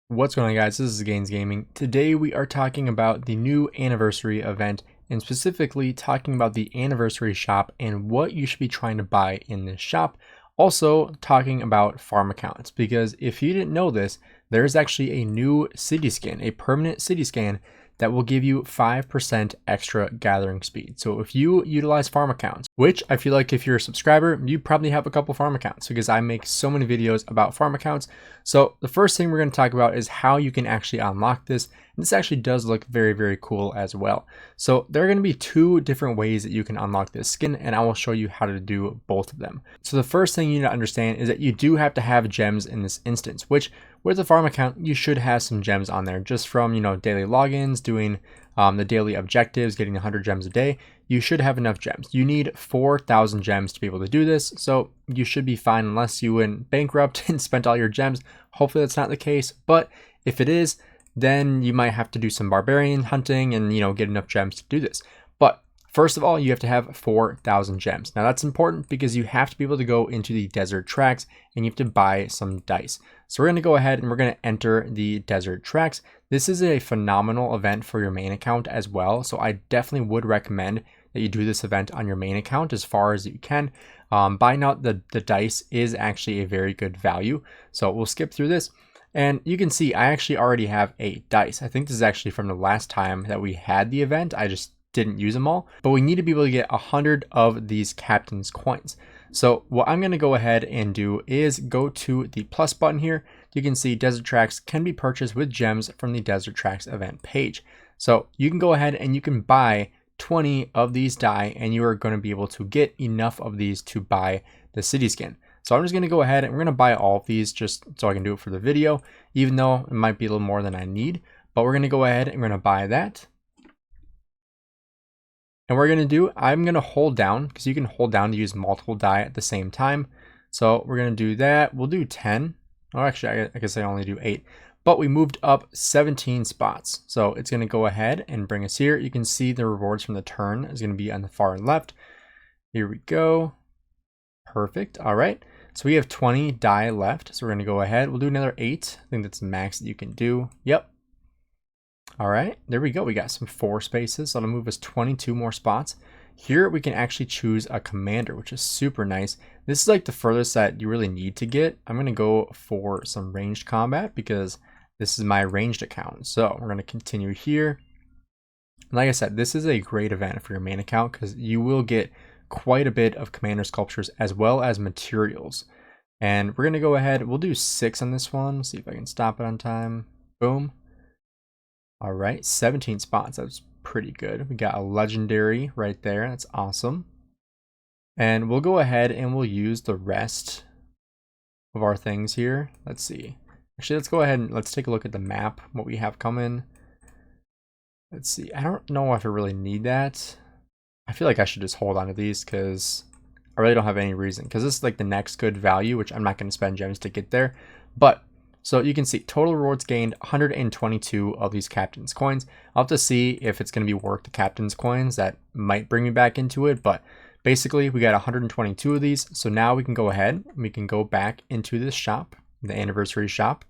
What's going on, guys? This is Gainz Gaming. Today we are talking about the new anniversary event, and specifically talking about the anniversary shop and what you should be trying to buy in this shop. Also talking about farm accounts, because if you didn't know this, there's actually a new city skin, a permanent city skin that will give you 5% extra gathering speed. So if you utilize farm accounts, which I feel like if you're a subscriber, you probably have a couple farm accounts because I make so many videos about farm accounts. So the first thing we're going to talk about is how you can actually unlock this. And this actually does look very, very cool as well. So there are going to be two different ways that you can unlock this skin, and I will show you how to do both of them. So the first thing you need to understand is that you do have to have gems in this instance, which with a farm account, you should have some gems on there just from, daily logins, doing the daily objectives, getting 100 gems a day. You should have enough gems. You need 4,000 gems to be able to do this. So you should be fine unless you went bankrupt and spent all your gems. Hopefully that's not the case. But if it is, then you might have to do some barbarian hunting and, get enough gems to do this. But first of all, you have to have 4,000 gems. Now that's important because you have to be able to go into the desert tracks and you have to buy some dice. So we're going to go ahead and we're going to enter the desert tracks. This is a phenomenal event for your main account as well. So I definitely would recommend that you do this event on your main account as far as you can. Buying out the dice is actually a very good value. So we'll skip through this. And you can see I actually already have 8 dice. I think this is actually from the last time that we had the event. I just didn't use them all, but we need to be able to get 100 of these captain's coins. So what I'm going to go ahead and do is go to the plus button here. You can see desert tracks can be purchased with gems from the desert tracks event page. So you can go ahead and you can buy 20 of these die, and you are going to be able to get enough of these to buy the city skin. So I'm just going to go ahead and we're going to buy all of these just so I can do it for the video, even though it might be a little more than I need, but we're going to go ahead and we're going to buy that. And we're going to do, I'm going to hold down because you can hold down to use multiple die at the same time. So we're going to do that. We'll do 10. Oh, actually, I guess I only do 8, but we moved up 17 spots. So it's going to go ahead and bring us here. You can see the rewards from the turn is going to be on the far left. Here we go. Perfect. All right. So we have 20 die left. So we're going to go ahead. We'll do another 8. I think that's the max that you can do. Yep. All right, there we go. We got some 4 spaces. So that'll move us 22 more spots. Here we can actually choose a commander, which is super nice. This is like the furthest that you really need to get. I'm going to go for some ranged combat because this is my ranged account. So we're going to continue here. Like I said, this is a great event for your main account because you will get quite a bit of commander sculptures as well as materials. And we're going to go ahead. We'll do 6 on this one. See if I can stop it on time. Boom. All right, 17 spots. That's pretty good. We got a legendary right there. That's awesome. And we'll go ahead and we'll use the rest of our things here. Let's see. Actually, let's go ahead and let's take a look at the map, what we have coming. Let's see. I don't know if I really need that. I feel like I should just hold on to these because I really don't have any reason. Because this is like the next good value, which I'm not going to spend gems to get there. But so you can see total rewards gained 122 of these captain's coins. I'll have to see if it's going to be worth the captain's coins. That might bring me back into it, but basically we got 122 of these. So now we can go ahead, we can go back into this shop, the anniversary shop.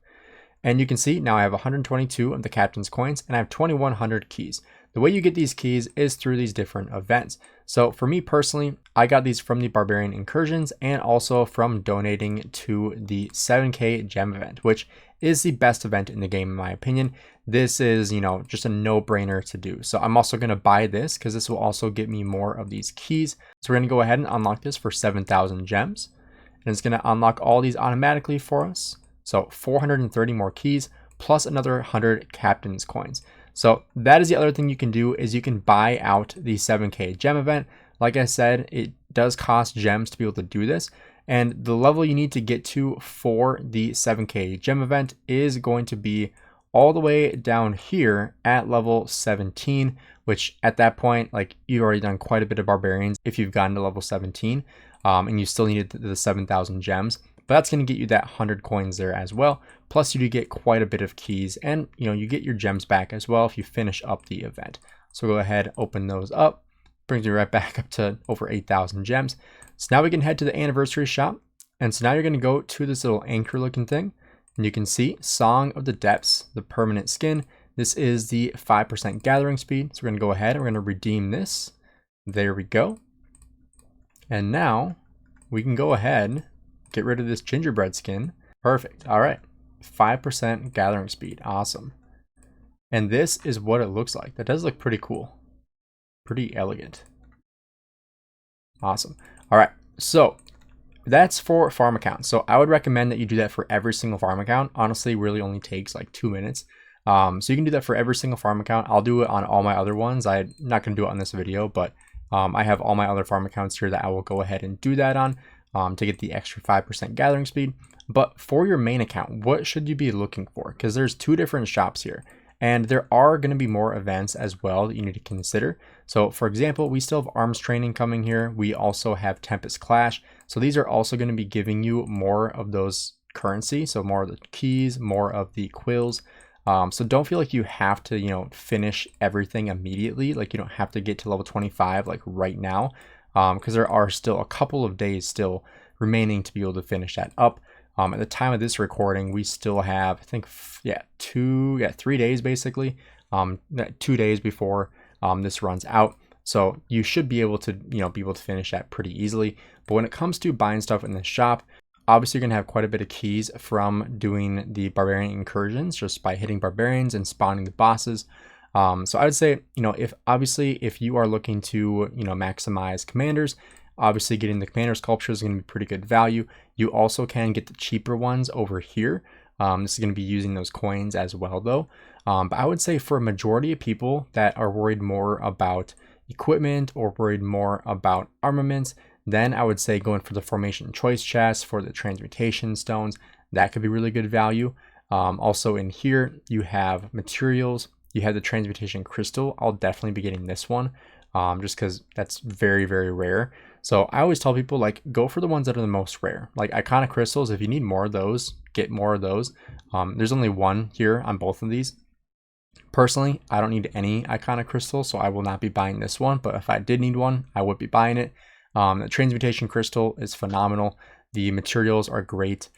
And you can see now I have 122 of the captain's coins and I have 2,100 keys. The way you get these keys is through these different events. So for me personally, I got these from the Barbarian Incursions and also from donating to the 7K gem event, which is the best event in the game in my opinion. This is, just a no-brainer to do. So I'm also going to buy this because this will also get me more of these keys. So we're going to go ahead and unlock this for 7,000 gems. And it's going to unlock all these automatically for us. So 430 more keys plus another 100 captain's coins. So that is the other thing you can do is you can buy out the 7K gem event. Like I said, it does cost gems to be able to do this. And the level you need to get to for the 7K gem event is going to be all the way down here at level 17, which at that point, like you've already done quite a bit of barbarians if you've gotten to level 17 and you still needed the 7,000 gems. But that's going to get you that 100 coins there as well. Plus you do get quite a bit of keys and you get your gems back as well if you finish up the event. So go ahead, open those up. Brings you right back up to over 8,000 gems. So now we can head to the anniversary shop. And so now you're going to go to this little anchor looking thing. And you can see Song of the Depths, the permanent skin. This is the 5% gathering speed. So we're going to go ahead and we're going to redeem this. There we go. And now we can go ahead, get rid of this gingerbread skin. Perfect. All right. 5% gathering speed. Awesome. And this is what it looks like. That does look pretty cool. Pretty elegant. Awesome. All right. So that's for farm accounts. So I would recommend that you do that for every single farm account. Honestly, really only takes like 2 minutes. So you can do that for every single farm account. I'll do it on all my other ones. I'm not going to do it on this video, but I have all my other farm accounts here that I will go ahead and do that on to get the extra 5% gathering speed. But for your main account, what should you be looking for? Because there's 2 different shops here. And there are going to be more events as well that you need to consider. So for example, we still have arms training coming here. We also have Tempest Clash. So these are also going to be giving you more of those currency. So more of the keys, more of the quills. So don't feel like you have to, finish everything immediately. Like you don't have to get to level 25 like right now. Because there are still a couple of days still remaining to be able to finish that up. At the time of this recording, we still have, I think, 3 days basically, 2 days before this runs out. So you should be able to, finish that pretty easily. But when it comes to buying stuff in the shop, obviously you're gonna have quite a bit of keys from doing the barbarian incursions, just by hitting barbarians and spawning the bosses. So I would say, if you are looking to, maximize commanders, obviously getting the commander sculpture is going to be pretty good value. You also can get the cheaper ones over here. This is going to be using those coins as well though. But I would say for a majority of people that are worried more about equipment or worried more about armaments, then I would say going for the formation choice chest for the transmutation stones. That could be really good value. Also in here, you have materials. You have the transmutation crystal. I'll definitely be getting this one. Just because that's very, very rare. So I always tell people, like, go for the ones that are the most rare. Like iconic crystals, if you need more of those, get more of those. There's only one here on both of these. Personally, I don't need any iconic crystal, so I will not be buying this one. But if I did need one, I would be buying it. The transmutation crystal is phenomenal. The materials are great.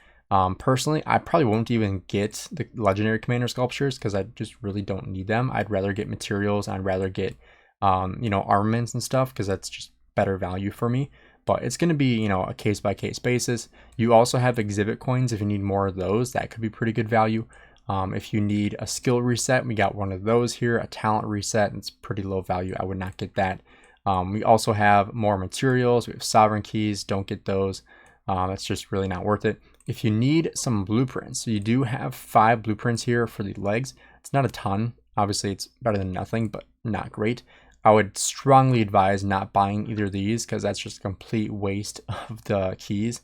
Personally, I probably won't even get the legendary commander sculptures because I just really don't need them. I'd rather get materials. I'd rather get armaments and stuff because that's just better value for me. But it's going to be, a case by case basis. You also have exhibit coins. If you need more of those, that could be pretty good value. If you need a skill reset, we got one of those here. A talent reset, it's pretty low value. I would not get that. We also have more materials. We have sovereign keys. Don't get those. That's just really not worth it. If you need some blueprints, so you do have 5 blueprints here for the legs. It's not a ton. Obviously, it's better than nothing, but not great. I would strongly advise not buying either of these because that's just a complete waste of the keys.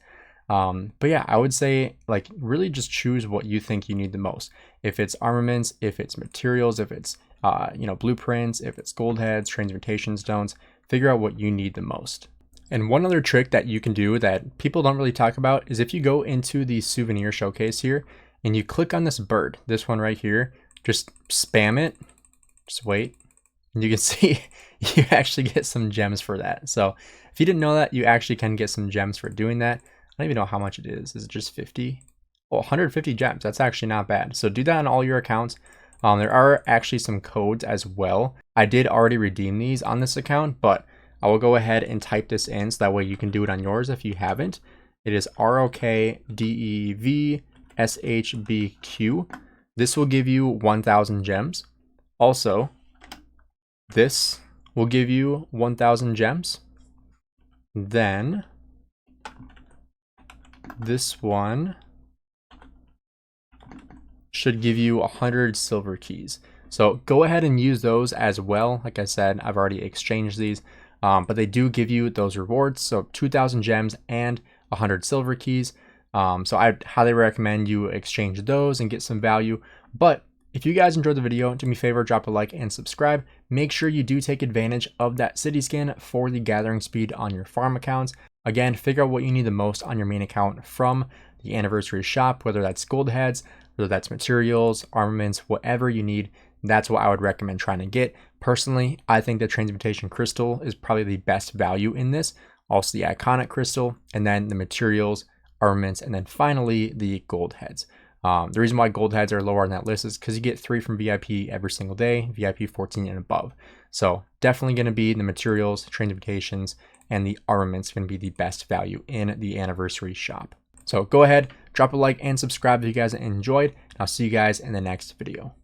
But yeah, I would say like really just choose what you think you need the most. If it's armaments, if it's materials, if it's blueprints, if it's gold heads, transmutation stones, figure out what you need the most. And one other trick that you can do that people don't really talk about is if you go into the souvenir showcase here and you click on this bird, this one right here, just spam it, just wait. And you can see you actually get some gems for that. So if you didn't know that, you actually can get some gems for doing that. I don't even know how much it is. Is it just 50? Well, 150 gems. That's actually not bad. So do that on all your accounts. There are actually some codes as well. I did already redeem these on this account, but I will go ahead and type this in so that way you can do it on yours if you haven't. It is ROKDEVSHBQ. This will give you 1,000 gems. Also, this will give you 1,000 gems. Then this one should give you 100 silver keys. So go ahead and use those as well. Like I said, I've already exchanged these, but they do give you those rewards. So 2,000 gems and 100 silver keys. So I highly recommend you exchange those and get some value. But if you guys enjoyed the video, do me a favor, drop a like and subscribe. Make sure you do take advantage of that city skin for the gathering speed on your farm accounts. Again, figure out what you need the most on your main account from the anniversary shop, whether that's gold heads, whether that's materials, armaments, whatever you need. That's what I would recommend trying to get. Personally, I think the transmutation crystal is probably the best value in this. Also the iconic crystal, and then the materials, armaments, and then finally the gold heads. The reason why gold heads are lower on that list is because you get 3 from VIP every single day, VIP 14 and above. So definitely going to be the materials, trainifications, and the armaments going to be the best value in the anniversary shop. So go ahead, drop a like and subscribe if you guys enjoyed. And I'll see you guys in the next video.